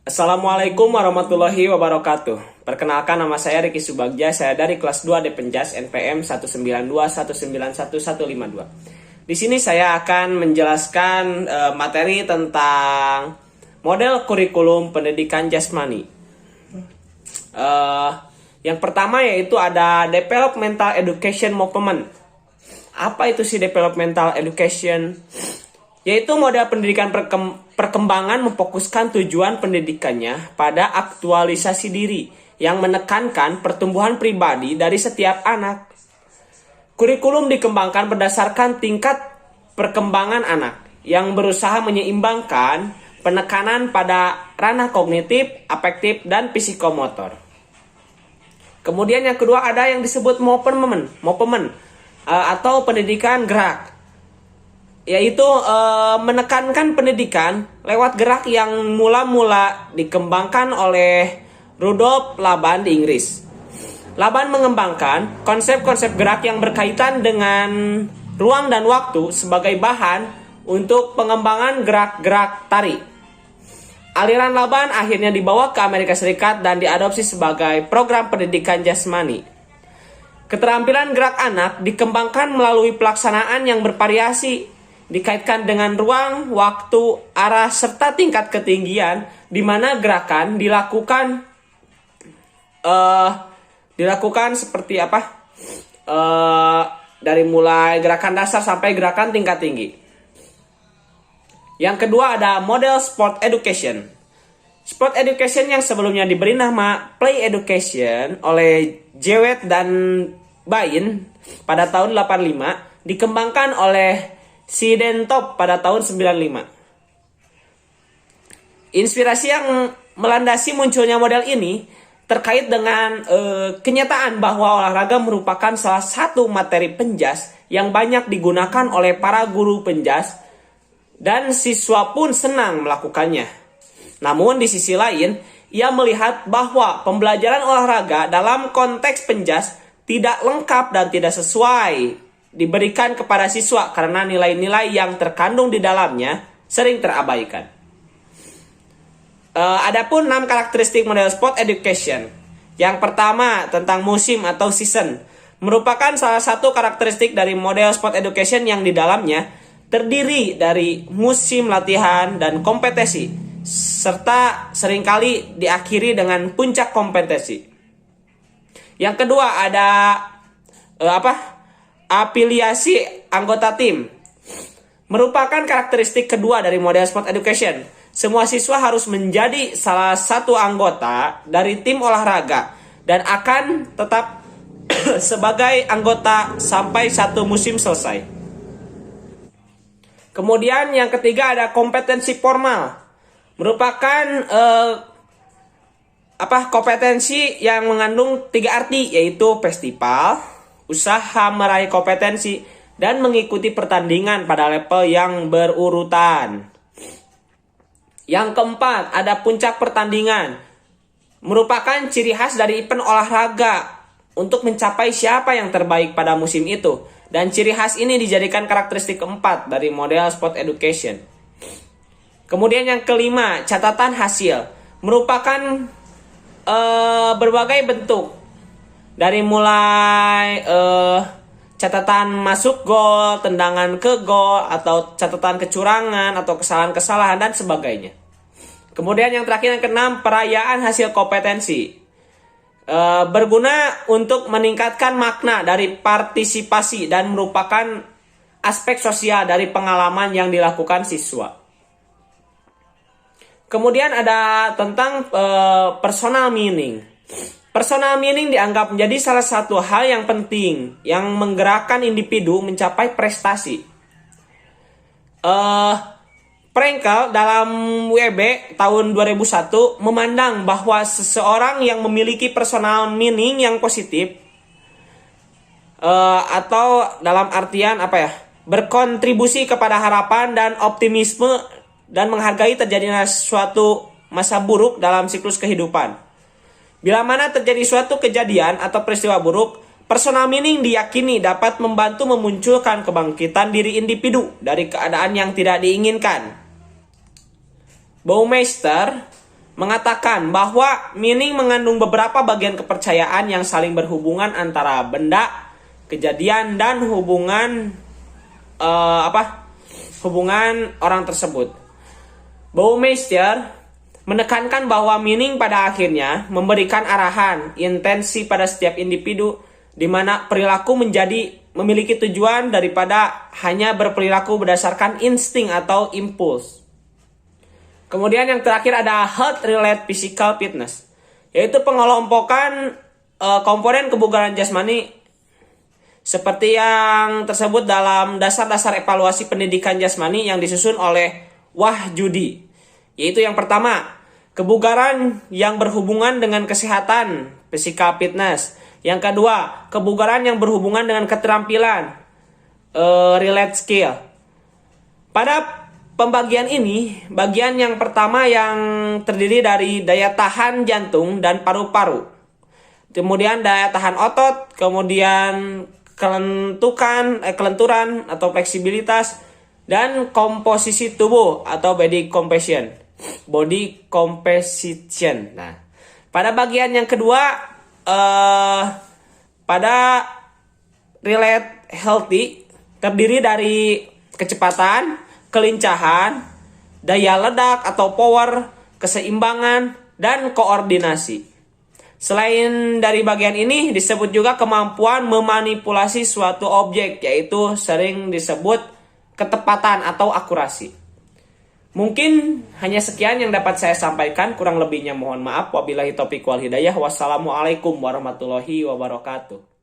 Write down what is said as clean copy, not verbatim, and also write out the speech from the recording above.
Assalamualaikum warahmatullahi wabarakatuh. Perkenalkan, nama saya Ricky Subagja. Saya dari kelas 2 Depenjas NPM 192191152. Di sini saya akan menjelaskan materi tentang model kurikulum pendidikan jasmani. Yang pertama yaitu ada Developmental Education Movement. Apa itu sih Developmental Education? Yaitu model pendidikan perkembangan memfokuskan tujuan pendidikannya pada aktualisasi diri yang menekankan pertumbuhan pribadi dari setiap anak. Kurikulum dikembangkan berdasarkan tingkat perkembangan anak yang berusaha menyeimbangkan penekanan pada ranah kognitif, afektif, dan psikomotor. Kemudian yang kedua ada yang disebut movement atau pendidikan gerak, yaitu menekankan pendidikan lewat gerak yang mula-mula dikembangkan oleh Rudolf Laban di Inggris. Laban mengembangkan konsep-konsep gerak yang berkaitan dengan ruang dan waktu sebagai bahan untuk pengembangan gerak-gerak tari. Aliran Laban akhirnya dibawa ke Amerika Serikat dan diadopsi sebagai program pendidikan jasmani. Keterampilan gerak anak dikembangkan melalui pelaksanaan yang bervariasi, dikaitkan dengan ruang, waktu, arah, serta tingkat ketinggian di mana gerakan dilakukan seperti apa? Dari mulai gerakan dasar sampai gerakan tingkat tinggi. Yang kedua ada model sport education. Sport education yang sebelumnya diberi nama play education oleh Jewett dan Bain pada tahun 85 dikembangkan oleh Sidentop pada tahun 95. Inspirasi yang melandasi munculnya model ini terkait dengan kenyataan bahwa olahraga merupakan salah satu materi penjas yang banyak digunakan oleh para guru penjas dan siswa pun senang melakukannya. Namun di sisi lain, ia melihat bahwa pembelajaran olahraga dalam konteks penjas tidak lengkap dan tidak sesuai diberikan kepada siswa karena nilai-nilai yang terkandung di dalamnya sering terabaikan. Adapun 6 karakteristik model sport education. Yang pertama tentang musim atau season, merupakan salah satu karakteristik dari model sport education yang di dalamnya terdiri dari musim latihan dan kompetisi, serta seringkali diakhiri dengan puncak kompetisi. Yang kedua ada afiliasi anggota tim. Merupakan karakteristik kedua dari model sport education. Semua siswa harus menjadi salah satu anggota dari tim olahraga dan akan tetap sebagai anggota sampai satu musim selesai. Kemudian yang ketiga ada kompetensi formal. Merupakan kompetensi yang mengandung 3 arti, yaitu festival, usaha meraih kompetensi, dan mengikuti pertandingan pada level yang berurutan. Yang keempat, ada puncak pertandingan. Merupakan ciri khas dari event olahraga untuk mencapai siapa yang terbaik pada musim itu. Dan ciri khas ini dijadikan karakteristik keempat dari model sport education. Kemudian yang kelima, catatan hasil. Merupakan berbagai bentuk. Dari mulai catatan masuk gol, tendangan ke gol, atau catatan kecurangan, atau kesalahan-kesalahan, dan sebagainya. Kemudian yang terakhir yang keenam, perayaan hasil kompetensi. Berguna untuk meningkatkan makna dari partisipasi dan merupakan aspek sosial dari pengalaman yang dilakukan siswa. Kemudian ada tentang personal meaning. Personal meaning dianggap menjadi salah satu hal yang penting yang menggerakkan individu mencapai prestasi. Frankel dalam WB tahun 2001 memandang bahwa seseorang yang memiliki personal meaning yang positif atau dalam artian berkontribusi kepada harapan dan optimisme dan menghargai terjadinya suatu masa buruk dalam siklus kehidupan. Bila mana terjadi suatu kejadian atau peristiwa buruk, personal meaning diyakini dapat membantu memunculkan kebangkitan diri individu dari keadaan yang tidak diinginkan. Baumeister mengatakan bahwa meaning mengandung beberapa bagian kepercayaan yang saling berhubungan antara benda, kejadian, dan hubungan hubungan orang tersebut. Baumeister menekankan bahwa meaning pada akhirnya memberikan arahan, intensi pada setiap individu, di mana perilaku memiliki tujuan daripada hanya berperilaku berdasarkan insting atau impuls. Kemudian yang terakhir ada health-related physical fitness, yaitu pengelompokan komponen kebugaran jasmani seperti yang tersebut dalam dasar-dasar evaluasi pendidikan jasmani yang disusun oleh Wahyudi. Yaitu yang pertama, kebugaran yang berhubungan dengan kesehatan, physical fitness. Yang kedua, kebugaran yang berhubungan dengan keterampilan, related skill. Pada pembagian ini, bagian yang pertama yang terdiri dari daya tahan jantung dan paru-paru. Kemudian daya tahan otot, kemudian kelenturan atau fleksibilitas, dan komposisi tubuh atau body composition. Nah, pada bagian yang kedua, pada relate healthy terdiri dari kecepatan, kelincahan, daya ledak atau power, keseimbangan, dan koordinasi. Selain dari bagian ini disebut juga kemampuan memanipulasi suatu objek, yaitu sering disebut ketepatan atau akurasi. Mungkin hanya sekian yang dapat saya sampaikan, kurang lebihnya mohon maaf. Wabillahi taufiq wal hidayah. Wassalamualaikum warahmatullahi wabarakatuh.